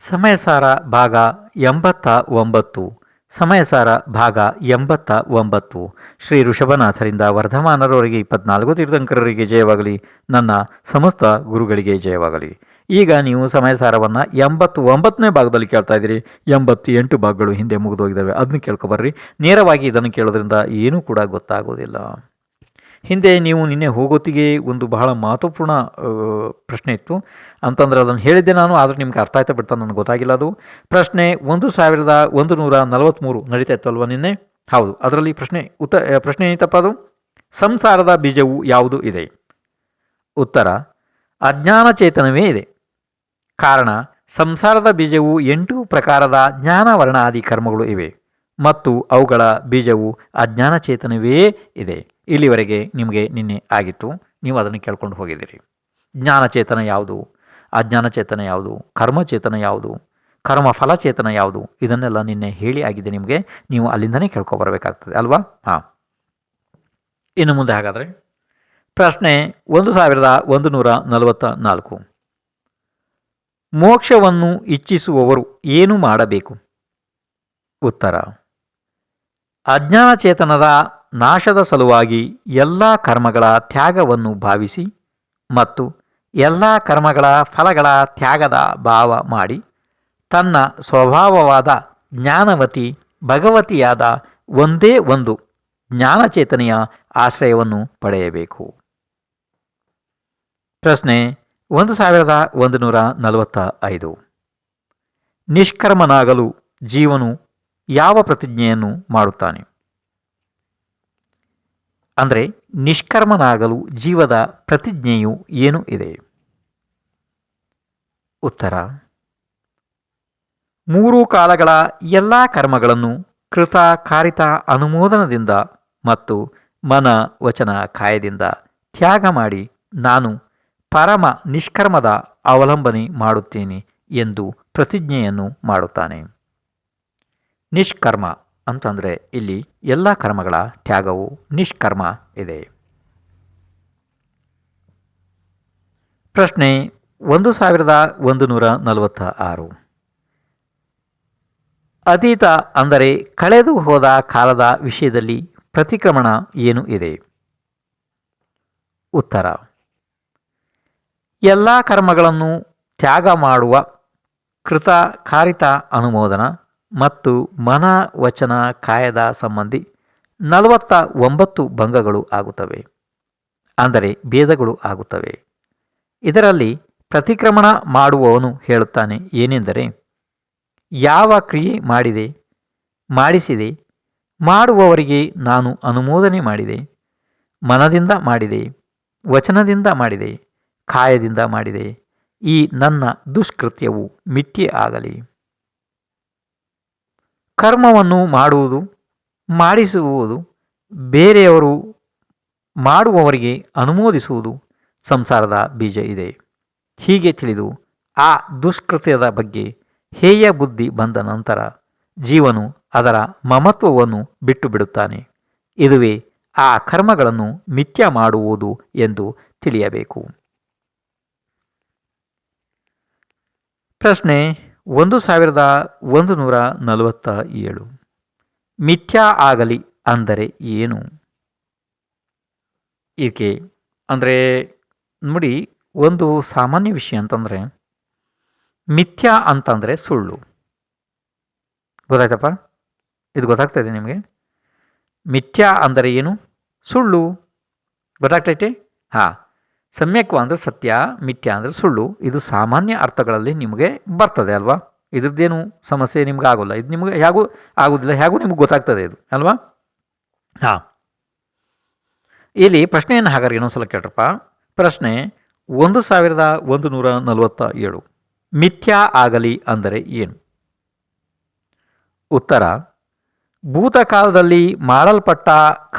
ಸಮಯಸಾರ ಭಾಗ 89. ಸಮಯಸಾರ ಭಾಗ 89. ಶ್ರೀ ಋಷಭನಾಥರಿಂದ ವರ್ಧಮಾನರವರಿಗೆ 24 ತೀರ್ಥಂಕರರಿಗೆ ಜಯವಾಗಲಿ. ನನ್ನ ಸಮಸ್ತ ಗುರುಗಳಿಗೆ ಜಯವಾಗಲಿ. ಈಗ ನೀವು ಸಮಯಸಾರವನ್ನು 89ನೇ ಭಾಗದಲ್ಲಿ ಕೇಳ್ತಾ ಇದ್ದೀರಿ. 88 ಭಾಗಗಳು ಹಿಂದೆ ಮುಗಿದೋಗಿದ್ದಾವೆ. ಅದನ್ನು ಕೇಳ್ಕೊಬರ್ರಿ. ನೇರವಾಗಿ ಇದನ್ನು ಕೇಳೋದ್ರಿಂದ ಏನೂ ಕೂಡ ಗೊತ್ತಾಗೋದಿಲ್ಲ. ಹಿಂದೆ ನೀವು ನಿನ್ನೆ ಹೋಗೋತ್ತಿಗೆ ಒಂದು ಬಹಳ ಮಹತ್ವಪೂರ್ಣ ಪ್ರಶ್ನೆ ಇತ್ತು ಅಂತಂದರೆ ಅದನ್ನು ಹೇಳಿದ್ದೆ ನಾನು. ಆದರೆ ನಿಮ್ಗೆ ಅರ್ಥ ಆಯ್ತಾ ಬಿಡ್ತಾ ನನಗೆ ಗೊತ್ತಾಗಿಲ್ಲ. ಅದು ಪ್ರಶ್ನೆ 1143 ನಡೀತಾ ಇತ್ತು ಅಲ್ವಾ ನಿನ್ನೆ? ಹೌದು. ಅದರಲ್ಲಿ ಪ್ರಶ್ನೆ ಏನೈತಪ್ಪ? ಅದು ಸಂಸಾರದ ಬೀಜವು ಯಾವುದು ಇದೆ? ಉತ್ತರ ಅಜ್ಞಾನ ಚೇತನವೇ ಇದೆ. ಕಾರಣ ಸಂಸಾರದ ಬೀಜವು 8 ಪ್ರಕಾರದ ಜ್ಞಾನ ವರ್ಣಾದಿ ಕರ್ಮಗಳು ಇವೆ ಮತ್ತು ಅವುಗಳ ಬೀಜವು ಅಜ್ಞಾನ ಚೇತನವೇ ಇದೆ. ಇಲ್ಲಿವರೆಗೆ ನಿಮಗೆ ನಿನ್ನೆ ಆಗಿತ್ತು, ನೀವು ಅದನ್ನು ಕೇಳ್ಕೊಂಡು ಹೋಗಿದ್ದೀರಿ. ಜ್ಞಾನಚೇತನ ಯಾವುದು, ಅಜ್ಞಾನ ಚೇತನ ಯಾವುದು, ಕರ್ಮಚೇತನ ಯಾವುದು, ಕರ್ಮಫಲ ಚೇತನ ಯಾವುದು, ಇದನ್ನೆಲ್ಲ ನಿನ್ನೆ ಹೇಳಿ ಆಗಿದೆ ನಿಮಗೆ. ನೀವು ಅಲ್ಲಿಂದನೇ ಕೇಳ್ಕೊಬರ್ಬೇಕಾಗ್ತದೆ ಅಲ್ವಾ? ಹಾಂ. ಇನ್ನು ಮುಂದೆ ಹಾಗಾದರೆ ಪ್ರಶ್ನೆ 1144. ಮೋಕ್ಷವನ್ನು ಇಚ್ಛಿಸುವವರು ಏನು ಮಾಡಬೇಕು? ಉತ್ತರ ಅಜ್ಞಾನ ಚೇತನದ ನಾಶದ ಸಲುವಾಗಿ ಎಲ್ಲ ಕರ್ಮಗಳ ತ್ಯಾಗವನ್ನು ಭಾವಿಸಿ ಮತ್ತು ಎಲ್ಲ ಕರ್ಮಗಳ ಫಲಗಳ ತ್ಯಾಗದ ಭಾವ ಮಾಡಿ ತನ್ನ ಸ್ವಭಾವವಾದ ಜ್ಞಾನವತಿ ಭಗವತಿಯಾದ ಒಂದೇ ಒಂದು ಜ್ಞಾನಚೇತನೆಯ ಆಶ್ರಯವನ್ನು ಪಡೆಯಬೇಕು. ಪ್ರಶ್ನೆ 1145. ನಿಷ್ಕರ್ಮನಾಗಲು ಜೀವನು ಯಾವ ಪ್ರತಿಜ್ಞೆಯನ್ನು ಮಾಡುತ್ತಾನೆ? ಅಂದರೆ ನಿಷ್ಕರ್ಮನಾಗಲು ಜೀವದ ಪ್ರತಿಜ್ಞೆಯು ಏನು ಇದೆ? ಉತ್ತರ 3 ಕಾಲಗಳ ಎಲ್ಲ ಕರ್ಮಗಳನ್ನು ಕೃತ ಕಾರಿತ ಅನುಮೋದನದಿಂದ ಮತ್ತು ಮನ ವಚನ ಕಾಯದಿಂದ ತ್ಯಾಗ ಮಾಡಿ ನಾನು ಪರಮ ನಿಷ್ಕರ್ಮದ ಅವಲಂಬನೆ ಮಾಡುತ್ತೇನೆ ಎಂದು ಪ್ರತಿಜ್ಞೆಯನ್ನು ಮಾಡುತ್ತಾನೆ. ನಿಷ್ಕರ್ಮ ಅಂತಂದರೆ ಇಲ್ಲಿ ಎಲ್ಲ ಕರ್ಮಗಳ ತ್ಯಾಗವು ನಿಷ್ಕರ್ಮ ಇದೆ. ಪ್ರಶ್ನೆ 1146. ಅತೀತ ಅಂದರೆ ಕಳೆದು ಹೋದ ಕಾಲದ ವಿಷಯದಲ್ಲಿ ಪ್ರತಿಕ್ರಮಣ ಏನು ಇದೆ? ಉತ್ತರ ಎಲ್ಲ ಕರ್ಮಗಳನ್ನು ತ್ಯಾಗ ಮಾಡುವ ಕೃತ ಕಾರಿತ ಅನುಮೋದನ ಮತ್ತು ಮನ ವಚನ ಕಾಯದ ಸಂಬಂಧಿ 49 ಭಂಗಗಳು ಆಗುತ್ತವೆ, ಅಂದರೆ ಭೇದಗಳು ಆಗುತ್ತವೆ. ಇದರಲ್ಲಿ ಪ್ರತಿಕ್ರಮಣ ಮಾಡುವವನು ಹೇಳುತ್ತಾನೆ ಏನೆಂದರೆ, ಯಾವ ಕ್ರಿಯೆ ಮಾಡಿಸಿದೆ, ಮಾಡುವವರಿಗೆ ನಾನು ಅನುಮೋದನೆ ಮಾಡಿದೆ, ಮನದಿಂದ ಮಾಡಿದೆ, ವಚನದಿಂದ ಮಾಡಿದೆ, ಕಾಯದಿಂದ ಮಾಡಿದೆ, ಈ ನನ್ನ ದುಷ್ಕೃತ್ಯವು ಮಿಥ್ಯೆ ಆಗಲಿ. ಕರ್ಮವನ್ನು ಮಾಡುವುದು ಮಾಡಿಸುವುದು ಬೇರೆಯವರು ಮಾಡುವವರಿಗೆ ಅನುಮೋದಿಸುವುದು ಸಂಸಾರದ ಬೀಜ ಇದೆ. ಹೀಗೆ ತಿಳಿದು ಆ ದುಷ್ಕೃತ್ಯದ ಬಗ್ಗೆ ಹೇಯ ಬುದ್ಧಿ ಬಂದ ನಂತರ ಜೀವನು ಅದರ ಮಮತ್ವವನ್ನು ಬಿಟ್ಟು ಬಿಡುತ್ತಾನೆ. ಇದುವೇ ಆ ಕರ್ಮಗಳನ್ನು ಮಿಥ್ಯ ಮಾಡುವುದು ಎಂದು ತಿಳಿಯಬೇಕು. ಪ್ರಶ್ನೆ 1147. ಮಿಥ್ಯಾ ಆಗಲಿ ಅಂದರೆ ಏನು? ಇದಕ್ಕೆ ಅಂದರೆ ನೋಡಿ, ಒಂದು ಸಾಮಾನ್ಯ ವಿಷಯ ಅಂತಂದರೆ ಮಿಥ್ಯಾ ಅಂತಂದರೆ ಸುಳ್ಳು. ಗೊತ್ತಾಯ್ತಪ್ಪ? ಇದು ಗೊತ್ತಾಗ್ತಾ ಇದೆ ನಿಮಗೆ? ಮಿಥ್ಯಾ ಅಂದರೆ ಏನು? ಸುಳ್ಳು. ಗೊತ್ತಾಗ್ತೈತೆ? ಹಾಂ. ಸಮ್ಯಕ್ವ ಅಂದರೆ ಸತ್ಯ, ಮಿಥ್ಯಾ ಅಂದರೆ ಸುಳ್ಳು. ಇದು ಸಾಮಾನ್ಯ ಅರ್ಥಗಳಲ್ಲಿ ನಿಮಗೆ ಬರ್ತದೆ ಅಲ್ವಾ? ಇದ್ರದ್ದೇನು ಸಮಸ್ಯೆ ನಿಮ್ಗೆ ಆಗೋಲ್ಲ. ಇದು ನಿಮಗೆ ಹೇಗೂ ಆಗೋದಿಲ್ಲ, ಹೇಗೂ ನಿಮ್ಗೆ ಗೊತ್ತಾಗ್ತದೆ ಇದು ಅಲ್ವಾ? ಹಾಂ. ಇಲ್ಲಿ ಪ್ರಶ್ನೆಯನ್ನು ಹಾಗಾದ್ರೆ ಇನ್ನೊಂದ್ಸಲ ಕೇಳ್ರಪ್ಪ. ಪ್ರಶ್ನೆ 1147. ಮಿಥ್ಯಾ ಆಗಲಿ ಅಂದರೆ ಏನು? ಉತ್ತರ ಭೂತಕಾಲದಲ್ಲಿ ಮಾಡಲ್ಪಟ್ಟ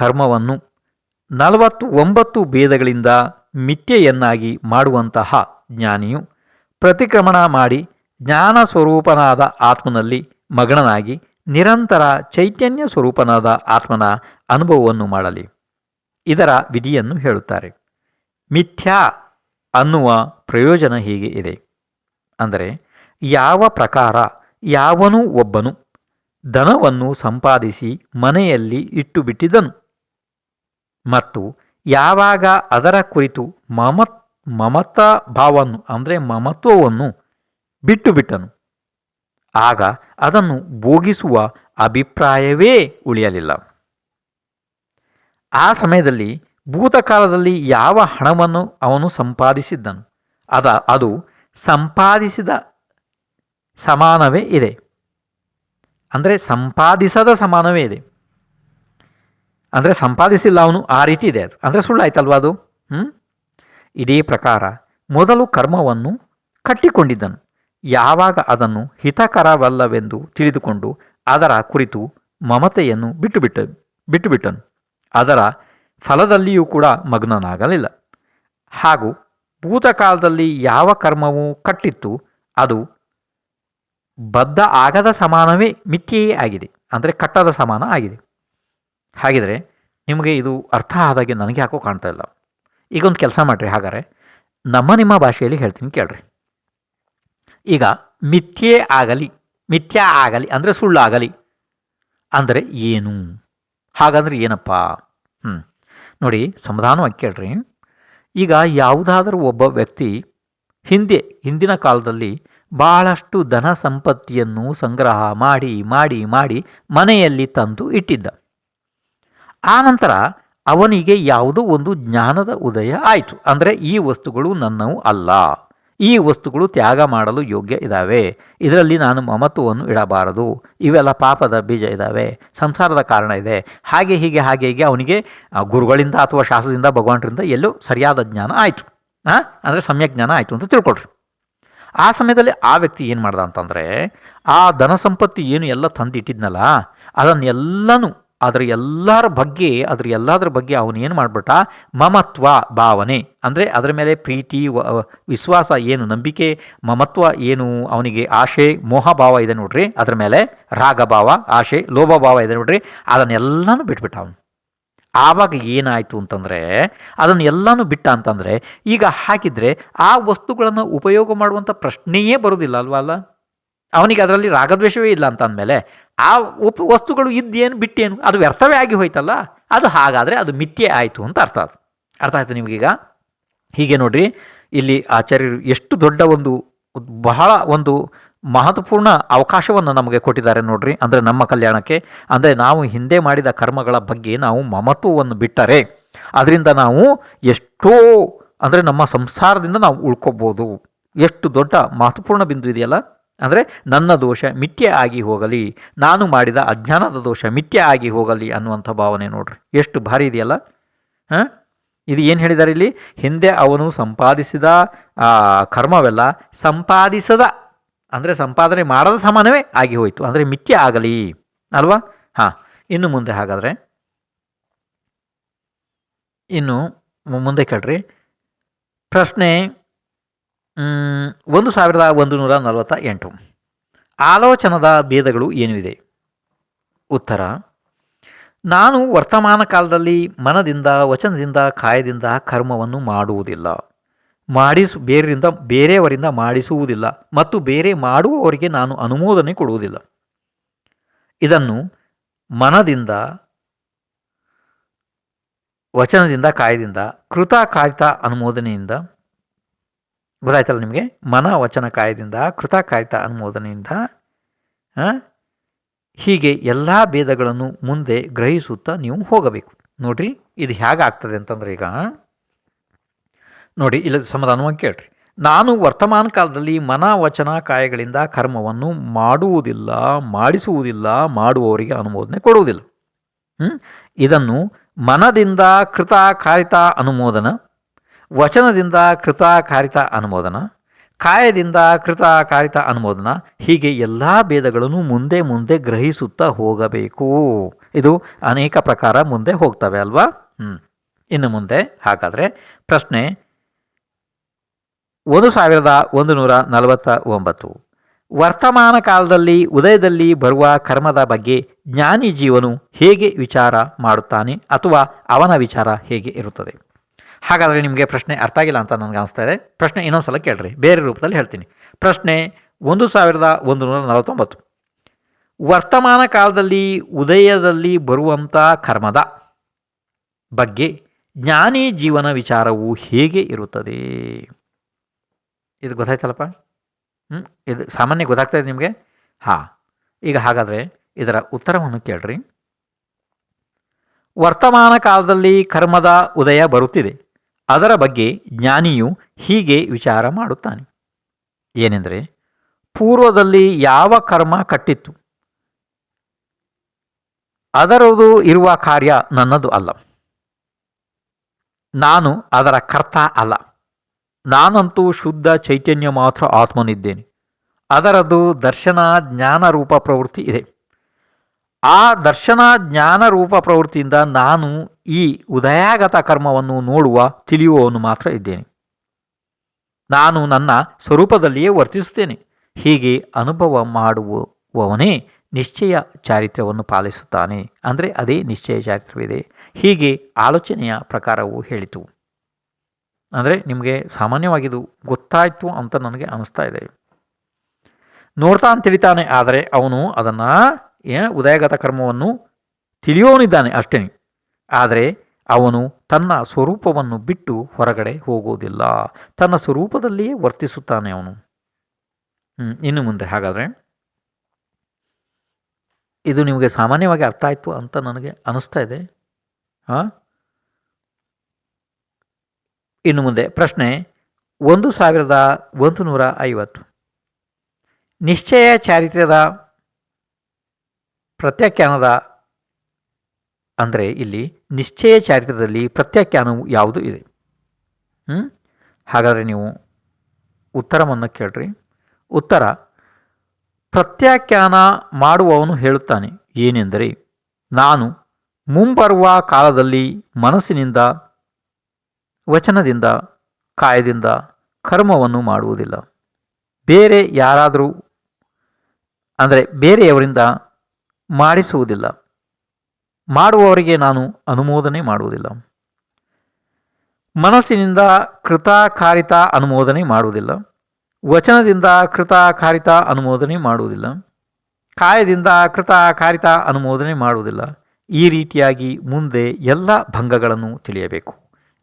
ಕರ್ಮವನ್ನು 49 ಭೇದಗಳಿಂದ ಮಿಥ್ಯೆಯನ್ನಾಗಿ ಮಾಡುವಂತಹ ಜ್ಞಾನಿಯು ಪ್ರತಿಕ್ರಮಣ ಮಾಡಿ ಜ್ಞಾನ ಸ್ವರೂಪನಾದ ಆತ್ಮನಲ್ಲಿ ಮಗ್ನನಾಗಿ ನಿರಂತರ ಚೈತನ್ಯ ಸ್ವರೂಪನಾದ ಆತ್ಮನ ಅನುಭವವನ್ನು ಮಾಡಲಿ. ಇದರ ವಿಧಿಯನ್ನು ಹೇಳುತ್ತಾರೆ. ಮಿಥ್ಯಾ ಅನ್ನುವ ಪ್ರಯೋಜನ ಹೀಗೆ ಇದೆ. ಅಂದರೆ ಯಾವ ಪ್ರಕಾರ ಯಾವನೂ ಒಬ್ಬನು ಧನವನ್ನು ಸಂಪಾದಿಸಿ ಮನೆಯಲ್ಲಿ ಇಟ್ಟುಬಿಟ್ಟಿದ್ದನು ಮತ್ತು ಯಾವಾಗ ಅದರ ಕುರಿತು ಮಮತಾ ಭಾವವನ್ನು ಅಂದರೆ ಮಮತ್ವವನ್ನು ಬಿಟ್ಟುಬಿಟ್ಟನು ಆಗ ಅದನ್ನು ಭೋಗಿಸುವ ಅಭಿಪ್ರಾಯವೇ ಉಳಿಯಲಿಲ್ಲ. ಆ ಸಮಯದಲ್ಲಿ ಭೂತಕಾಲದಲ್ಲಿ ಯಾವ ಹಣವನ್ನು ಅವನು ಸಂಪಾದಿಸಿದ್ದನು ಅದು ಸಂಪಾದಿಸಿದ ಸಮಾನವೇ ಇದೆ, ಅಂದರೆ ಸಂಪಾದಿಸದ ಸಮಾನವೇ ಇದೆ. ಅಂದರೆ ಸಂಪಾದಿಸಿಲ್ಲ ಅವನು, ಆ ರೀತಿ ಇದೆ ಅದು, ಅಂದರೆ ಸುಳ್ಳಾಯ್ತಲ್ವ ಅದು. ಇದೇ ಪ್ರಕಾರ ಮೊದಲು ಕರ್ಮವನ್ನು ಕಟ್ಟಿಕೊಂಡಿದ್ದನು. ಯಾವಾಗ ಅದನ್ನು ಹಿತಕರವಲ್ಲವೆಂದು ತಿಳಿದುಕೊಂಡು ಅದರ ಕುರಿತು ಮಮತೆಯನ್ನು ಬಿಟ್ಟುಬಿಟ್ಟನು, ಅದರ ಫಲದಲ್ಲಿಯೂ ಕೂಡ ಮಗ್ನನಾಗಲಿಲ್ಲ. ಹಾಗೂ ಭೂತಕಾಲದಲ್ಲಿ ಯಾವ ಕರ್ಮವು ಕಟ್ಟಿತ್ತು ಅದು ಬದ್ಧ ಆಗದ ಸಮಾನವೇ ಮಿಥ್ಯೆಯೇ ಆಗಿದೆ, ಅಂದರೆ ಕಟ್ಟದ ಸಮಾನ ಆಗಿದೆ. ಹಾಗಿದ್ರೆ ನಿಮಗೆ ಇದು ಅರ್ಥ ಆದಾಗೆ ನನಗೆ ಯಾಕೋ ಕಾಣ್ತಾ ಇಲ್ಲ. ಈಗ ಒಂದು ಕೆಲಸ ಮಾಡಿರಿ, ಹಾಗಾದರೆ ನಿಮ್ಮ ಭಾಷೆಯಲ್ಲಿ ಹೇಳ್ತೀನಿ ಕೇಳ್ರಿ. ಈಗ ಮಿಥ್ಯಾ ಆಗಲಿ ಅಂದರೆ ಸುಳ್ಳಾಗಲಿ ಅಂದರೆ ಏನು? ಹಾಗಂದ್ರೆ ಏನಪ್ಪ? ನೋಡಿ, ಸಮಾಧಾನವಾಗಿ ಕೇಳ್ರಿ. ಈಗ ಯಾವುದಾದ್ರೂ ಒಬ್ಬ ವ್ಯಕ್ತಿ ಹಿಂದಿನ ಕಾಲದಲ್ಲಿ ಭಾಳಷ್ಟು ಧನ ಸಂಪತ್ತಿಯನ್ನು ಸಂಗ್ರಹ ಮಾಡಿ ಮಾಡಿ ಮಾಡಿ ಮನೆಯಲ್ಲಿ ತಂದು ಇಟ್ಟಿದ್ದ. ಆನಂತರ ಅವನಿಗೆ ಯಾವುದೋ ಒಂದು ಜ್ಞಾನದ ಉದಯ ಆಯಿತು. ಅಂದರೆ ಈ ವಸ್ತುಗಳು ನನ್ನವು ಅಲ್ಲ, ಈ ವಸ್ತುಗಳು ತ್ಯಾಗ ಮಾಡಲು ಯೋಗ್ಯ ಇದ್ದಾವೆ, ಇದರಲ್ಲಿ ನಾನು ಮಮತ್ವವನ್ನು ಇಡಬಾರದು, ಇವೆಲ್ಲ ಪಾಪದ ಬೀಜ ಇದ್ದಾವೆ, ಸಂಸಾರದ ಕಾರಣ ಇದೆ, ಹಾಗೆ ಹೀಗೆ ಅವನಿಗೆ ಗುರುಗಳಿಂದ ಅಥವಾ ಶಾಸ್ತ್ರದಿಂದ ಭಗವಂತರಿಂದ ಎಲ್ಲೋ ಸರಿಯಾದ ಜ್ಞಾನ ಆಯಿತು, ಅಂದರೆ ಸಮ್ಯಕ್ ಜ್ಞಾನ ಆಯಿತು ಅಂತ ತಿಳ್ಕೊಳ್ರಿ. ಆ ಸಮಯದಲ್ಲಿ ಆ ವ್ಯಕ್ತಿ ಏನು ಮಾಡ್ದ ಅಂತಂದರೆ, ಆ ಧನ ಸಂಪತ್ತಿ ಏನು ಎಲ್ಲ ತಂದಿಟ್ಟಿದ್ನಲ್ಲ ಅದನ್ನೆಲ್ಲನೂ ಅದರ ಎಲ್ಲದರ ಬಗ್ಗೆ ಅವನು ಏನು ಮಾಡಿಬಿಟ್ಟ, ಮಮತ್ವ ಭಾವನೆ ಅಂದರೆ ಅದರ ಮೇಲೆ ಪ್ರೀತಿ ವಿಶ್ವಾಸ ಏನು, ನಂಬಿಕೆ, ಮಮತ್ವ ಏನು, ಅವನಿಗೆ ಆಶೆ ಮೋಹ ಭಾವ ಇದೆ ನೋಡ್ರಿ, ಅದರ ಮೇಲೆ ರಾಗಭಾವ, ಆಶೆ, ಲೋಭ ಭಾವ ಇದೆ ನೋಡ್ರಿ, ಅದನ್ನೆಲ್ಲನೂ ಬಿಟ್ಬಿಟ್ಟ ಅವನು. ಆವಾಗ ಏನಾಯಿತು ಅಂತಂದರೆ, ಅದನ್ನೆಲ್ಲನೂ ಬಿಟ್ಟ ಅಂತಂದರೆ ಈಗ ಹಾಕಿದರೆ ಆ ವಸ್ತುಗಳನ್ನು ಉಪಯೋಗ ಮಾಡುವಂಥ ಪ್ರಶ್ನೆಯೇ ಬರೋದಿಲ್ಲ ಅಲ್ವಲ್ಲ. ಅವನಿಗೆ ಅದರಲ್ಲಿ ರಾಗದ್ವೇಷವೇ ಇಲ್ಲ ಅಂತ ಅಂದಮೇಲೆ ಆ ವಸ್ತುಗಳು ಇದ್ದೇನು ಬಿಟ್ಟೇನು, ಅದು ವ್ಯರ್ಥವೇ ಆಗಿ ಹೋಯ್ತಲ್ಲ. ಅದು ಹಾಗಾದರೆ ಅದು ಮಿಥ್ಯೆ ಆಯಿತು ಅಂತ ಅರ್ಥ ಆಯಿತು ನಿಮಗೀಗ. ಹೀಗೆ ನೋಡ್ರಿ, ಇಲ್ಲಿ ಆಚಾರ್ಯರು ಎಷ್ಟು ದೊಡ್ಡ ಬಹಳ ಒಂದು ಮಹತ್ವಪೂರ್ಣ ಅವಕಾಶವನ್ನು ನಮಗೆ ಕೊಟ್ಟಿದ್ದಾರೆ ನೋಡ್ರಿ. ಅಂದರೆ ನಮ್ಮ ಕಲ್ಯಾಣಕ್ಕೆ, ಅಂದರೆ ನಾವು ಹಿಂದೆ ಮಾಡಿದ ಕರ್ಮಗಳ ಬಗ್ಗೆ ನಾವು ಮಮತ್ವವನ್ನು ಬಿಟ್ಟರೆ ಅದರಿಂದ ನಾವು ಎಷ್ಟೋ ಅಂದರೆ ನಮ್ಮ ಸಂಸಾರದಿಂದ ನಾವು ಉಳ್ಕೊಬೋದು. ಎಷ್ಟು ದೊಡ್ಡ ಮಹತ್ವಪೂರ್ಣ ಬಿಂದು ಇದೆಯಲ್ಲ. ಅಂದರೆ ನನ್ನ ದೋಷ ಮಿಥ್ಯೆ ಆಗಿ ಹೋಗಲಿ, ನಾನು ಮಾಡಿದ ಅಜ್ಞಾನದ ದೋಷ ಮಿಥ್ಯೆ ಆಗಿ ಹೋಗಲಿ ಅನ್ನುವಂಥ ಭಾವನೆ ನೋಡ್ರಿ, ಎಷ್ಟು ಭಾರಿ ಇದೆಯಲ್ಲ. ಇದು ಏನು ಹೇಳಿದ್ದಾರೆ ಇಲ್ಲಿ? ಹಿಂದೆ ಅವನು ಸಂಪಾದಿಸಿದ ಕರ್ಮವೆಲ್ಲ ಸಂಪಾದಿಸದ ಅಂದರೆ ಸಂಪಾದನೆ ಮಾಡದ ಸಮಾನವೇ ಆಗಿ ಹೋಯಿತು, ಅಂದರೆ ಮಿಥ್ಯೆ ಆಗಲಿ ಅಲ್ವಾ. ಇನ್ನು ಮುಂದೆ ಹಾಗಾದರೆ ಇನ್ನು ಮುಂದೆ ಕೇಳ್ರಿ. ಪ್ರಶ್ನೆ 1148. ಆಲೋಚನದ ಭೇದಗಳು ಏನು ಇದೆ? ಉತ್ತರ: ನಾನು ವರ್ತಮಾನ ಕಾಲದಲ್ಲಿ ಮನದಿಂದ, ವಚನದಿಂದ, ಕಾಯದಿಂದ ಕರ್ಮವನ್ನು ಮಾಡುವುದಿಲ್ಲ, ಬೇರೆಯವರಿಂದ ಮಾಡಿಸುವುದಿಲ್ಲ ಮತ್ತು ಬೇರೆ ಮಾಡುವವರಿಗೆ ನಾನು ಅನುಮೋದನೆ ಕೊಡುವುದಿಲ್ಲ. ಇದನ್ನು ಮನದಿಂದ, ವಚನದಿಂದ, ಕಾಯದಿಂದ, ಕೃತಕಾರಿತ ಅನುಮೋದನೆಯಿಂದ, ಗೊತ್ತಾಯ್ತಲ್ಲ ನಿಮಗೆ? ಮನ, ವಚನ, ಕಾಯದಿಂದ, ಕೃತಕಾರಿತ ಅನುಮೋದನೆಯಿಂದ, ಹೀಗೆ ಎಲ್ಲ ಭೇದಗಳನ್ನು ಮುಂದೆ ಗ್ರಹಿಸುತ್ತಾ ನೀವು ಹೋಗಬೇಕು. ನೋಡ್ರಿ, ಇದು ಹೇಗಾಗ್ತದೆ ಅಂತಂದರೆ, ಈಗ ನೋಡಿ ಇಲ್ಲಿ ಸಮಾಧಾನವಾಗಿ ಕೇಳ್ರಿ. ನಾನು ವರ್ತಮಾನ ಕಾಲದಲ್ಲಿ ಮನ, ವಚನ, ಕಾಯಗಳಿಂದ ಕರ್ಮವನ್ನು ಮಾಡುವುದಿಲ್ಲ, ಮಾಡಿಸುವುದಿಲ್ಲ, ಮಾಡುವವರಿಗೆ ಅನುಮೋದನೆ ಕೊಡುವುದಿಲ್ಲ. ಇದನ್ನು ಮನದಿಂದ ಕೃತಕಾರಿತ ಅನುಮೋದನ, ವಚನದಿಂದ ಕೃತಕಾರಿತ ಅನುಮೋದನ, ಕಾಯದಿಂದ ಕೃತಕಾರಿತ ಅನುಮೋದನ, ಹೀಗೆ ಎಲ್ಲ ಭೇದಗಳನ್ನು ಮುಂದೆ ಮುಂದೆ ಗ್ರಹಿಸುತ್ತಾ ಹೋಗಬೇಕು. ಇದು ಅನೇಕ ಪ್ರಕಾರ ಮುಂದೆ ಹೋಗ್ತವೆ ಅಲ್ವಾ. ಇನ್ನು ಮುಂದೆ ಹಾಗಾದರೆ ಪ್ರಶ್ನೆ 1149. ವರ್ತಮಾನ ಕಾಲದಲ್ಲಿ ಉದಯದಲ್ಲಿ ಬರುವ ಕರ್ಮದ ಬಗ್ಗೆ ಜ್ಞಾನಿ ಜೀವನು ಹೇಗೆ ವಿಚಾರ ಮಾಡುತ್ತಾನೆ ಅಥವಾ ಅವನ ವಿಚಾರ ಹೇಗೆ ಇರುತ್ತದೆ? ಹಾಗಾದರೆ ನಿಮಗೆ ಪ್ರಶ್ನೆ ಅರ್ಥ ಆಗಿಲ್ಲ ಅಂತ ನನಗೆ ಅನಿಸ್ತಾ ಇದೆ. ಪ್ರಶ್ನೆ ಇನ್ನೊಂದು ಸಲ ಕೇಳ್ರಿ, ಬೇರೆ ರೂಪದಲ್ಲಿ ಹೇಳ್ತೀನಿ. ಪ್ರಶ್ನೆ 1149. ವರ್ತಮಾನ ಕಾಲದಲ್ಲಿ ಉದಯದಲ್ಲಿ ಬರುವಂಥ ಕರ್ಮದ ಬಗ್ಗೆ ಜ್ಞಾನಿ ಜೀವನ ವಿಚಾರವು ಹೇಗೆ ಇರುತ್ತದೆ? ಇದು ಗೊತ್ತಾಯ್ತಲ್ಲಪ್ಪ? ಇದು ಸಾಮಾನ್ಯ ಗೊತ್ತಾಗ್ತಾ ಇದೆ ನಿಮಗೆ? ಹಾಂ, ಈಗ ಹಾಗಾದರೆ ಇದರ ಉತ್ತರವನ್ನು ಕೇಳ್ರಿ. ವರ್ತಮಾನ ಕಾಲದಲ್ಲಿ ಕರ್ಮದ ಉದಯ ಬರುತ್ತಿದೆ. ಅದರ ಬಗ್ಗೆ ಜ್ಞಾನಿಯು ಹೀಗೆ ವಿಚಾರ ಮಾಡುತ್ತಾನೆ. ಏನೆಂದರೆ, ಪೂರ್ವದಲ್ಲಿ ಯಾವ ಕರ್ಮ ಕಟ್ಟಿತ್ತು, ಅದರದು ಇರುವ ಕಾರ್ಯ ನನ್ನದು ಅಲ್ಲ. ನಾನು ಅದರ ಕರ್ತ ಅಲ್ಲ. ನಾನಂತೂ ಶುದ್ಧ ಚೈತನ್ಯ ಮಾತ್ರ ಆತ್ಮನಿದ್ದೇನೆ. ಅದರದು ದರ್ಶನ ಜ್ಞಾನ ರೂಪ ಪ್ರವೃತ್ತಿ ಇದೆ. ಆ ದರ್ಶನ ಜ್ಞಾನ ರೂಪ ಪ್ರವೃತ್ತಿಯಿಂದ ನಾನು ಈ ಉದಯಾಗತ ಕರ್ಮವನ್ನು ನೋಡುವ ತಿಳಿಯುವವನು ಮಾತ್ರ ಇದ್ದೇನೆ. ನಾನು ನನ್ನ ಸ್ವರೂಪದಲ್ಲಿಯೇ ವರ್ತಿಸುತ್ತೇನೆ. ಹೀಗೆ ಅನುಭವ ಮಾಡುವವನೇ ನಿಶ್ಚಯ ಚಾರಿತ್ರ್ಯವನ್ನು ಪಾಲಿಸುತ್ತಾನೆ. ಅಂದರೆ ಅದೇ ನಿಶ್ಚಯ ಚಾರಿತ್ರ್ಯವಿದೆ. ಹೀಗೆ ಆಲೋಚನೆಯ ಪ್ರಕಾರವು ಹೇಳಿತು. ಅಂದರೆ ನಿಮಗೆ ಸಾಮಾನ್ಯವಾಗಿದು ಗೊತ್ತಾಯಿತು ಅಂತ ನನಗೆ ಅನ್ನಿಸ್ತಾ ಇದೆ. ನೋಡ್ತಾನೆ ತಿಳಿತಾನೆ, ಆದರೆ ಅವನು ಅದನ್ನು ಉದಯಗತ ಕರ್ಮವನ್ನು ತಿಳಿಯೋನಿದ್ದಾನೆ ಅಷ್ಟೇ. ಆದರೆ ಅವನು ತನ್ನ ಸ್ವರೂಪವನ್ನು ಬಿಟ್ಟು ಹೊರಗಡೆ ಹೋಗೋದಿಲ್ಲ. ತನ್ನ ಸ್ವರೂಪದಲ್ಲಿಯೇ ವರ್ತಿಸುತ್ತಾನೆ ಅವನು. ಇನ್ನು ಮುಂದೆ ಹಾಗಾದರೆ ಇದು ನಿಮಗೆ ಸಾಮಾನ್ಯವಾಗಿ ಅರ್ಥ ಆಯಿತು ಅಂತ ನನಗೆ ಅನ್ನಿಸ್ತಾ ಇದೆ. ಇನ್ನು ಮುಂದೆ ಪ್ರಶ್ನೆ 1150. ನಿಶ್ಚಯ ಚಾರಿತ್ರ್ಯದ ಪ್ರತ್ಯಾಖ್ಯಾನದ ಅಂದರೆ ಇಲ್ಲಿ ನಿಶ್ಚಯ ಚಾರಿತ್ರ್ಯದಲ್ಲಿ ಪ್ರತ್ಯಾಖ್ಯಾನವು ಯಾವುದು ಇದೆ? ಹಾಗಾದರೆ ನೀವು ಉತ್ತರವನ್ನು ಕೇಳ್ರಿ. ಉತ್ತರ: ಪ್ರತ್ಯಾಖ್ಯಾನ ಮಾಡುವವನು ಹೇಳುತ್ತಾನೆ, ಏನೆಂದರೆ, ನಾನು ಮುಂಬರುವ ಕಾಲದಲ್ಲಿ ಮನಸ್ಸಿನಿಂದ, ವಚನದಿಂದ, ಕಾಯದಿಂದ ಕರ್ಮವನ್ನು ಮಾಡುವುದಿಲ್ಲ. ಬೇರೆ ಯಾರಾದರೂ ಅಂದರೆ ಬೇರೆಯವರಿಂದ ಮಾಡಿಸುವುದಿಲ್ಲ. ಮಾಡುವವರಿಗೆ ನಾನು ಅನುಮೋದನೆ ಮಾಡುವುದಿಲ್ಲ. ಮನಸ್ಸಿನಿಂದ ಕೃತಕಾರಿತ ಅನುಮೋದನೆ ಮಾಡುವುದಿಲ್ಲ. ವಚನದಿಂದ ಕೃತಕಾರಿತ ಅನುಮೋದನೆ ಮಾಡುವುದಿಲ್ಲ. ಕಾಯದಿಂದ ಕೃತಕಾರಿತ ಅನುಮೋದನೆ ಮಾಡುವುದಿಲ್ಲ. ಈ ರೀತಿಯಾಗಿ ಮುಂದೆ ಎಲ್ಲ ಭಂಗಗಳನ್ನು ತಿಳಿಯಬೇಕು.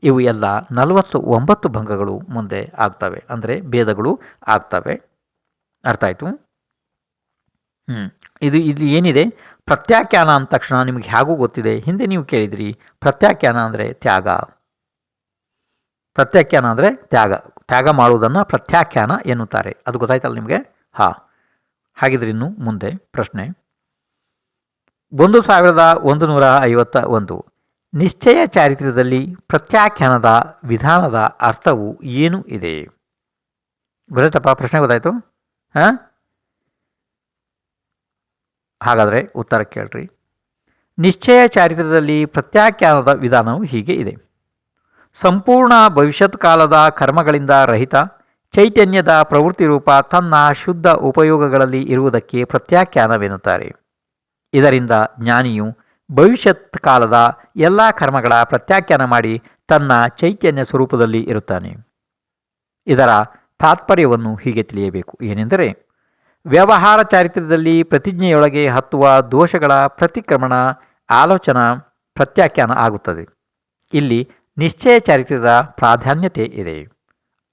ಇವು ಎಲ್ಲ 49 ಭಂಗಗಳು ಮುಂದೆ ಆಗ್ತವೆ, ಅಂದರೆ ಭೇದಗಳು ಆಗ್ತವೆ. ಅರ್ಥ ಆಯಿತು? ಇದು ಏನಿದೆ ಪ್ರತ್ಯಾಖ್ಯಾನ ಅಂದ ತಕ್ಷಣ ನಿಮಗೆ ಹೇಗೂ ಗೊತ್ತಿದೆ. ಹಿಂದೆ ನೀವು ಕೇಳಿದಿರಿ, ಪ್ರತ್ಯಾಖ್ಯಾನ ಅಂದರೆ ತ್ಯಾಗ. ಪ್ರತ್ಯಾಖ್ಯಾನ ಅಂದರೆ ತ್ಯಾಗ ಮಾಡುವುದನ್ನು ಪ್ರತ್ಯಾಖ್ಯಾನ ಎನ್ನುತ್ತಾರೆ. ಅದು ಗೊತ್ತಾಯ್ತಲ್ಲ ನಿಮಗೆ? ಹಾಂ, ಹಾಗಿದ್ರೆ ಇನ್ನು ಮುಂದೆ ಪ್ರಶ್ನೆ 1151. ನಿಶ್ಚಯ ಚಾರಿತ್ರ್ಯದಲ್ಲಿ ಪ್ರತ್ಯಾಖ್ಯಾನದ ವಿಧಾನದ ಅರ್ಥವು ಏನು ಇದೆ? ಗೊತ್ತಾಯ್ತಪ್ಪ? ಪ್ರಶ್ನೆ ಗೊತ್ತಾಯಿತು? ಹಾಗಾದರೆ ಉತ್ತರ ಕೇಳ್ರಿ. ನಿಶ್ಚಯ ಚಾರಿತ್ರ್ಯದಲ್ಲಿ ಪ್ರತ್ಯಾಖ್ಯಾನದ ವಿಧಾನವು ಹೀಗೆ ಇದೆ. ಸಂಪೂರ್ಣ ಭವಿಷ್ಯತ್ ಕಾಲದ ಕರ್ಮಗಳಿಂದ ರಹಿತ ಚೈತನ್ಯದ ಪ್ರವೃತ್ತಿ ರೂಪ ತನ್ನ ಶುದ್ಧ ಉಪಯೋಗಗಳಲ್ಲಿ ಇರುವುದಕ್ಕೆ ಪ್ರತ್ಯಾಖ್ಯಾನವೆನ್ನುತ್ತಾರೆ. ಇದರಿಂದ ಜ್ಞಾನಿಯು ಭವಿಷ್ಯತ್ ಕಾಲದ ಎಲ್ಲ ಕರ್ಮಗಳ ಪ್ರತ್ಯಾಖ್ಯಾನ ಮಾಡಿ ತನ್ನ ಚೈತನ್ಯ ಸ್ವರೂಪದಲ್ಲಿ ಇರುತ್ತಾನೆ. ಇದರ ತಾತ್ಪರ್ಯವನ್ನು ಹೀಗೆ ತಿಳಿಯಬೇಕು. ಏನೆಂದರೆ, ವ್ಯವಹಾರ ಚಾರಿತ್ರ್ಯದಲ್ಲಿ ಪ್ರತಿಜ್ಞೆಯೊಳಗೆ ಹತ್ತುವ ದೋಷಗಳ ಪ್ರತಿಕ್ರಮಣ ಆಲೋಚನಾ ಪ್ರತ್ಯಾಖ್ಯಾನ ಆಗುತ್ತದೆ. ಇಲ್ಲಿ ನಿಶ್ಚಯ ಚಾರಿತ್ರ್ಯದ ಪ್ರಾಧಾನ್ಯತೆ ಇದೆ.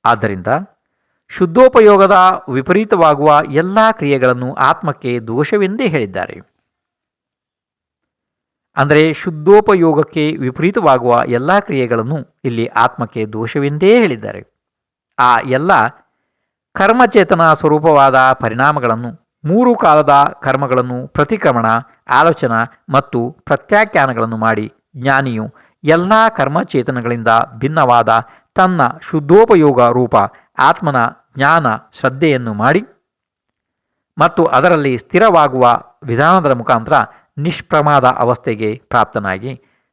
ಆದ್ದರಿಂದ ಶುದ್ಧೋಪಯೋಗದ ವಿಪರೀತವಾಗುವ ಎಲ್ಲ ಕ್ರಿಯೆಗಳನ್ನು ಆತ್ಮಕ್ಕೆ ದೋಷವೆಂದೇ ಹೇಳಿದ್ದಾರೆ. ಅಂದರೆ ಶುದ್ಧೋಪಯೋಗಕ್ಕೆ ವಿಪರೀತವಾಗುವ ಎಲ್ಲ ಕ್ರಿಯೆಗಳನ್ನು ಇಲ್ಲಿ ಆತ್ಮಕ್ಕೆ ದೋಷವೆಂದೇ ಹೇಳಿದ್ದಾರೆ. ಆ ಎಲ್ಲ ಕರ್ಮಚೇತನ ಸ್ವರೂಪವಾದ ಪರಿಣಾಮಗಳನ್ನು, 3 ಕಾಲದ ಕರ್ಮಗಳನ್ನು ಪ್ರತಿಕ್ರಮಣ, ಆಲೋಚನಾ ಮತ್ತು ಪ್ರತ್ಯಾಖ್ಯಾನಗಳನ್ನು ಮಾಡಿ ಜ್ಞಾನಿಯು ಎಲ್ಲ ಕರ್ಮಚೇತನಗಳಿಂದ ಭಿನ್ನವಾದ ತನ್ನ ಶುದ್ಧೋಪಯೋಗ ರೂಪ ಆತ್ಮನ ಜ್ಞಾನ ಶ್ರದ್ಧೆಯನ್ನು ಮಾಡಿ ಮತ್ತು ಅದರಲ್ಲಿ ಸ್ಥಿರವಾಗುವ ವಿಧಾನದ ಮುಖಾಂತರ ನಿಷ್ಪ್ರಮಾದ ಅವಸ್ಥೆಗೆ ಪ್ರಾಪ್ತನಾಗಿ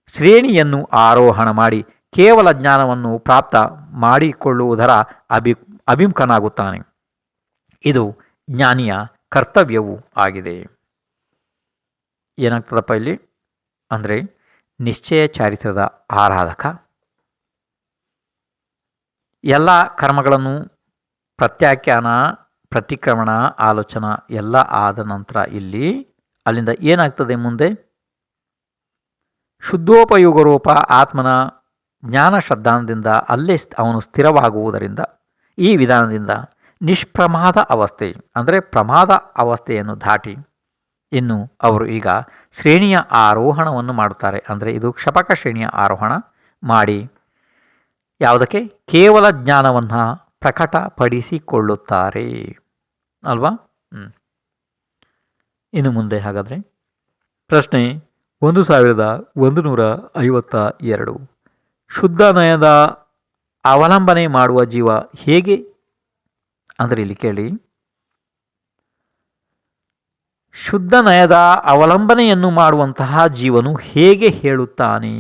ಶ್ರೇಣಿಯನ್ನು ಆರೋಹಣ ಮಾಡಿ ಕೇವಲ ಜ್ಞಾನವನ್ನು ಪ್ರಾಪ್ತ ಮಾಡಿಕೊಳ್ಳುವುದರ ಅಭಿಮುಖನಾಗುತ್ತಾನೆ. ಇದು ಜ್ಞಾನಿಯ ಕರ್ತವ್ಯವೂ ಆಗಿದೆ. ಏನಾಗ್ತದಪ್ಪ ಇಲ್ಲಿ ಅಂದರೆ, ನಿಶ್ಚಯ ಚಾರಿತ್ರ್ಯದ ಆರಾಧಕ ಎಲ್ಲ ಕರ್ಮಗಳನ್ನು ಪ್ರತ್ಯಾಖ್ಯಾನ ಪ್ರತಿಕ್ರಮಣ ಆಲೋಚನಾ ಎಲ್ಲ ಆದ ನಂತರ ಅಲ್ಲಿಂದ ಏನಾಗ್ತದೆ ಮುಂದೆ? ಶುದ್ಧೋಪಯೋಗ ರೂಪ ಆತ್ಮನ ಜ್ಞಾನ ಶ್ರದ್ಧಾನದಿಂದ ಅಲ್ಲೇ ಅವನು ಸ್ಥಿರವಾಗುವುದರಿಂದ ಈ ವಿಧಾನದಿಂದ ನಿಷ್ಪ್ರಮಾದ ಅವಸ್ಥೆ ಅಂದರೆ ಪ್ರಮಾದ ಅವಸ್ಥೆಯನ್ನು ದಾಟಿ ಇನ್ನು ಅವರು ಈಗ ಶ್ರೇಣಿಯ ಆರೋಹಣವನ್ನು ಮಾಡುತ್ತಾರೆ. ಅಂದರೆ ಇದು ಕ್ಷಪಕ ಶ್ರೇಣಿಯ ಆರೋಹಣ ಮಾಡಿ ಯಾವುದಕ್ಕೆ? ಕೇವಲ ಜ್ಞಾನವನ್ನು ಪ್ರಕಟಪಡಿಸಿಕೊಳ್ಳುತ್ತಾರೆ ಅಲ್ವಾ? ಇನ್ನು ಮುಂದೆ ಹಾಗಾದರೆ ಪ್ರಶ್ನೆ 1152. ಶುದ್ಧ ನಯದ ಅವಲಂಬನೆ ಮಾಡುವ ಜೀವ ಹೇಗೆ? ಅಂದರೆ ಇಲ್ಲಿ ಕೇಳಿ, ಶುದ್ಧ ನಯದ ಅವಲಂಬನೆಯನ್ನು ಮಾಡುವಂತಹ ಜೀವನು ಹೇಗೆ ಹೇಳುತ್ತಾನೆ?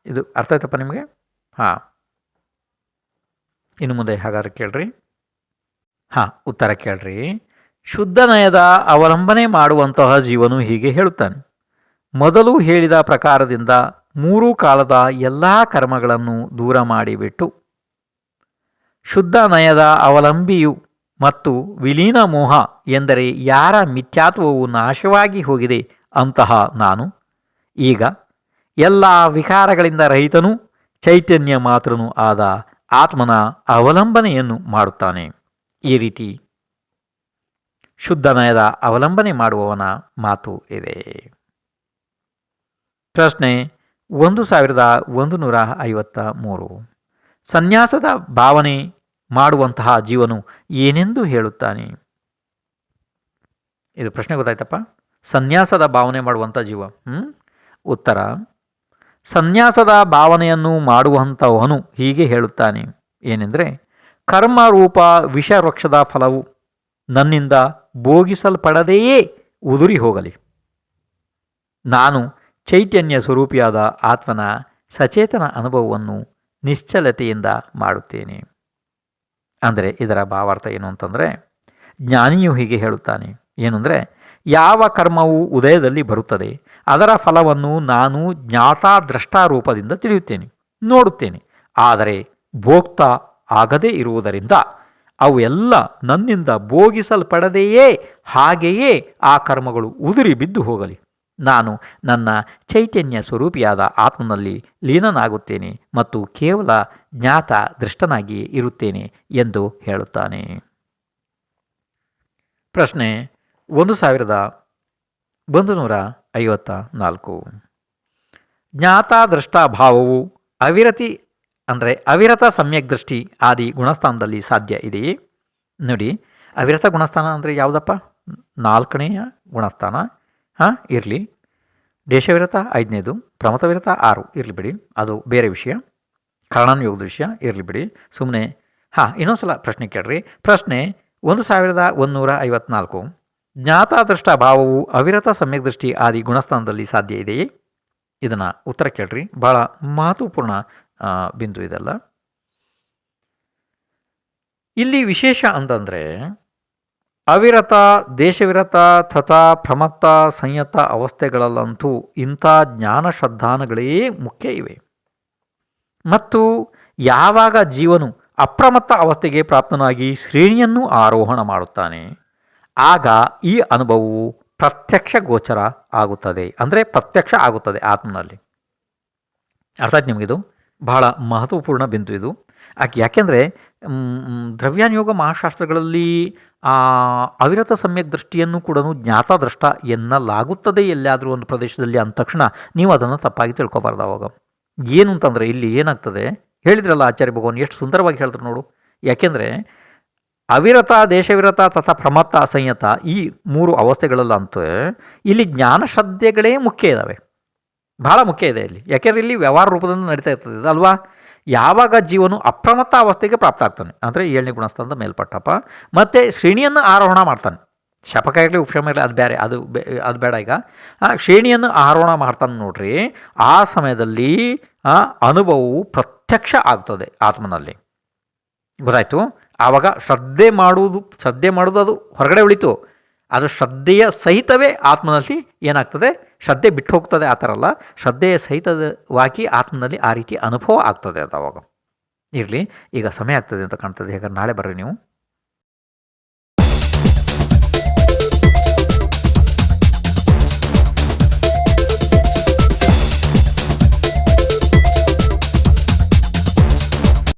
ಇದು ಅರ್ಥ ಆಯ್ತಪ್ಪ ನಿಮಗೆ? ಹಾಂ, ಇನ್ನು ಮುಂದೆ ಹಾಗಾದ್ರೆ ಕೇಳ್ರಿ. ಉತ್ತರ ಕೇಳ್ರಿ. ಶುದ್ಧ ನಯದ ಅವಲಂಬನೆ ಮಾಡುವಂತಹ ಜೀವನು ಹೀಗೆ ಹೇಳುತ್ತಾನೆ. ಮೊದಲು ಹೇಳಿದ ಪ್ರಕಾರದಿಂದ 3 ಕಾಲದ ಎಲ್ಲ ಕರ್ಮಗಳನ್ನು ದೂರ ಮಾಡಿಬಿಟ್ಟು ಶುದ್ಧ ನಯದ ಅವಲಂಬಿಯು ಮತ್ತು ವಿಲೀನ ಮೋಹ ಎಂದರೆ ಯಾರ ಮಿಥ್ಯಾತ್ವವು ನಾಶವಾಗಿ ಹೋಗಿದೆ ಅಂತಹ ನಾನು ಈಗ ಎಲ್ಲ ವಿಕಾರಗಳಿಂದ ರಹಿತನೂ ಚೈತನ್ಯ ಮಾತ್ರನೂ ಆದ ಆತ್ಮನ ಅವಲಂಬನೆಯನ್ನು ಮಾಡುತ್ತಾನೆ. ಈ ರೀತಿ ಶುದ್ಧ ನಯದ ಅವಲಂಬನೆ ಮಾಡುವವನ ಮಾತು ಇದೆ. ಪ್ರಶ್ನೆ 1153. ಸನ್ಯಾಸದ ಭಾವನೆ ಮಾಡುವಂತಹ ಜೀವನು ಏನೆಂದು ಹೇಳುತ್ತಾನೆ? ಇದು ಪ್ರಶ್ನೆ ಗೊತ್ತಾಯ್ತಪ್ಪ. ಸನ್ಯಾಸದ ಭಾವನೆ ಮಾಡುವಂಥ ಜೀವ. ಉತ್ತರ, ಸನ್ಯಾಸದ ಭಾವನೆಯನ್ನು ಮಾಡುವಂಥವನು ಹೀಗೆ ಹೇಳುತ್ತಾನೆ. ಏನೆಂದರೆ, ಕರ್ಮರೂಪ ವಿಷವೃಕ್ಷದ ಫಲವು ನನ್ನಿಂದ ಭೋಗಿಸಲ್ಪಡದೆಯೇ ಉದುರಿ ಹೋಗಲಿ. ನಾನು ಚೈತನ್ಯ ಸ್ವರೂಪಿಯಾದ ಆತ್ಮನ ಸಚೇತನ ಅನುಭವವನ್ನು ನಿಶ್ಚಲತೆಯಿಂದ ಮಾಡುತ್ತೇನೆ. ಅಂದರೆ ಇದರ ಭಾವಾರ್ಥ ಏನು ಅಂತಂದರೆ, ಜ್ಞಾನಿಯು ಹೀಗೆ ಹೇಳುತ್ತಾನೆ. ಏನಂದರೆ, ಯಾವ ಕರ್ಮವು ಉದಯದಲ್ಲಿ ಬರುತ್ತದೆ ಅದರ ಫಲವನ್ನು ನಾನು ಜ್ಞಾತಾದ್ರಷ್ಟಾರೂಪದಿಂದ ತಿಳಿಯುತ್ತೇನೆ, ನೋಡುತ್ತೇನೆ. ಆದರೆ ಭೋಕ್ತ ಆಗದೇ ಇರುವುದರಿಂದ ಅವು ಎಲ್ಲ ನನ್ನಿಂದ ಭೋಗಿಸಲ್ಪಡದೆಯೇ ಹಾಗೆಯೇ ಆ ಕರ್ಮಗಳು ಉದುರಿ ಬಿದ್ದು ಹೋಗಲಿ. ನಾನು ನನ್ನ ಚೈತನ್ಯ ಸ್ವರೂಪಿಯಾದ ಆತ್ಮನಲ್ಲಿ ಲೀನನಾಗುತ್ತೇನೆ ಮತ್ತು ಕೇವಲ ಜ್ಞಾತ ದೃಷ್ಟನಾಗಿಯೇ ಇರುತ್ತೇನೆ ಎಂದು ಹೇಳುತ್ತಾನೆ. ಪ್ರಶ್ನೆ 1154. ಜ್ಞಾತಾದೃಷ್ಟಾಭಾವವು ಅವಿರತ ಸಮ್ಯಕ್ ದೃಷ್ಟಿ ಆದಿ ಗುಣಸ್ಥಾನದಲ್ಲಿ ಸಾಧ್ಯ ಇದೆಯೇ? ನೋಡಿ, ಅವಿರತ ಗುಣಸ್ಥಾನ ಅಂದರೆ ಯಾವುದಪ್ಪ? 4ನೆಯ ಗುಣಸ್ಥಾನ. ಇರಲಿ. ದೇಶವಿರತ 5ನೇದು, ಪ್ರಮತವಿರತ 6 ಇರಲಿ ಬಿಡಿ, ಅದು ಬೇರೆ ವಿಷಯ, ಕಾರಣಾನುಯೋಗದ ವಿಷಯ ಇರಲಿ ಬಿಡಿ. ಸುಮ್ಮನೆ ಇನ್ನೊಂದು ಸಲ ಪ್ರಶ್ನೆ ಕೇಳ್ರಿ. ಪ್ರಶ್ನೆ 1154. ಜ್ಞಾತಾದೃಷ್ಟ ಭಾವವು ಅವಿರತ ಸಮ್ಯಕ್ ದೃಷ್ಟಿ ಆದಿ ಗುಣಸ್ಥಾನದಲ್ಲಿ ಸಾಧ್ಯ ಇದೆಯೇ? ಇದನ್ನು ಉತ್ತರ ಕೇಳ್ರಿ. ಭಾಳ ಮಹತ್ವಪೂರ್ಣ ಬಿಂದು ಇದೆಲ್ಲ. ಇಲ್ಲಿ ವಿಶೇಷ ಅಂತಂದರೆ ಅವಿರತ, ದೇಶವಿರತ ತಥಾ ಪ್ರಮತ್ತ ಸಂಯತ ಅವಸ್ಥೆಗಳಲ್ಲಂತೂ ಇಂಥ ಜ್ಞಾನ ಶ್ರದ್ಧಾನಗಳೇ ಮುಖ್ಯ ಇವೆ. ಮತ್ತು ಯಾವಾಗ ಜೀವನು ಅಪ್ರಮತ್ತ ಅವಸ್ಥೆಗೆ ಪ್ರಾಪ್ತನಾಗಿ ಶ್ರೇಣಿಯನ್ನು ಆರೋಹಣ ಮಾಡುತ್ತಾನೆ ಆಗ ಈ ಅನುಭವವು ಪ್ರತ್ಯಕ್ಷ ಗೋಚರ ಆಗುತ್ತದೆ. ಅಂದರೆ ಪ್ರತ್ಯಕ್ಷ ಆಗುತ್ತದೆ ಆತ್ಮನಲ್ಲಿ. ಅರ್ಥ ಆಯ್ತು ನಿಮಗಿದು? ಬಹಳ ಮಹತ್ವಪೂರ್ಣ ಬಿಂದು ಇದು. ಯಾಕೆಂದರೆ ದ್ರವ್ಯಾನುಯೋಗ ಮಹಾಶಾಸ್ತ್ರಗಳಲ್ಲಿ ಅವಿರತ ಸಮ್ಯಕ್ ದೃಷ್ಟಿಯನ್ನು ಕೂಡ ಜ್ಞಾತದೃಷ್ಟ ಎನ್ನಲಾಗುತ್ತದೆ ಎಲ್ಲಾದರೂ ಒಂದು ಪ್ರದೇಶದಲ್ಲಿ ಅಂದ ತಕ್ಷಣ ನೀವು ಅದನ್ನು ತಪ್ಪಾಗಿ ತಿಳ್ಕೊಬಾರ್ದು. ಅವಾಗ ಏನು ಅಂತಂದರೆ ಇಲ್ಲಿ ಏನಾಗ್ತದೆ ಹೇಳಿದ್ರಲ್ಲ ಆಚಾರ್ಯ ಭಗವಾನ್, ಎಷ್ಟು ಸುಂದರವಾಗಿ ಹೇಳಿದ್ರು ನೋಡು. ಯಾಕೆಂದರೆ ಅವಿರತ, ದೇಶವಿರತ ತಥಾ ಪ್ರಮತ್ತ ಅಸಂಯತ ಈ 3 ಅವಸ್ಥೆಗಳಲ್ಲಂತೂ ಇಲ್ಲಿ ಜ್ಞಾನ ಶ್ರದ್ಧೆಗಳೇ ಮುಖ್ಯ ಇದ್ದಾವೆ, ಭಾಳ ಮುಖ್ಯ ಇದೆ ಇಲ್ಲಿ. ಯಾಕೆಂದರೆ ಇಲ್ಲಿ ವ್ಯವಹಾರ ರೂಪದಿಂದ ನಡೀತಾ ಇರ್ತದೆ ಇದು ಅಲ್ವಾ. ಯಾವಾಗ ಜೀವನು ಅಪ್ರಮತ್ತ ಅವಸ್ಥೆಗೆ ಪ್ರಾಪ್ತ ಆಗ್ತಾನೆ ಅಂದರೆ 7ನೇ ಗುಣಸ್ಥಾನದ ಮೇಲ್ಪಟ್ಟಪ್ಪ, ಮತ್ತು ಶ್ರೇಣಿಯನ್ನು ಆರೋಹಣ ಮಾಡ್ತಾನೆ. ಶಪಕ ಇರಲಿ ಉಪಶಮ ಇರಲಿ ಅದು ಬೇರೆ, ಅದು ಬೇಡ. ಈಗ ಶ್ರೇಣಿಯನ್ನು ಆರೋಹಣ ಮಾಡ್ತಾನೆ ನೋಡ್ರಿ. ಆ ಸಮಯದಲ್ಲಿ ಅನುಭವವು ಪ್ರತ್ಯಕ್ಷ ಆಗ್ತದೆ ಆತ್ಮನಲ್ಲಿ. ಗೊತ್ತಾಯ್ತು? ಆವಾಗ ಶ್ರದ್ಧೆ ಮಾಡುವುದು ಅದು ಹೊರಗಡೆ ಉಳಿತು. ಅದು ಶ್ರದ್ಧೆಯ ಸಹಿತವೇ ಆತ್ಮನಲ್ಲಿ ಏನಾಗ್ತದೆ, ಶ್ರದ್ಧೆ ಬಿಟ್ಟು ಹೋಗ್ತದೆ ಆ ಥರ ಅಲ್ಲ, ಶ್ರದ್ಧೆಯ ಸಹಿತವಾಗಿ ಆತ್ಮನಲ್ಲಿ ಆ ರೀತಿ ಅನುಭವ ಆಗ್ತದೆ ಅದು. ಅವಾಗ ಇರಲಿ, ಈಗ ಸಮಯ ಆಗ್ತದೆ ಅಂತ ಕಾಣ್ತದೆ. ಹೇಗಾದ್ರೆ ನಾಳೆ ಬರ್ರಿ ನೀವು.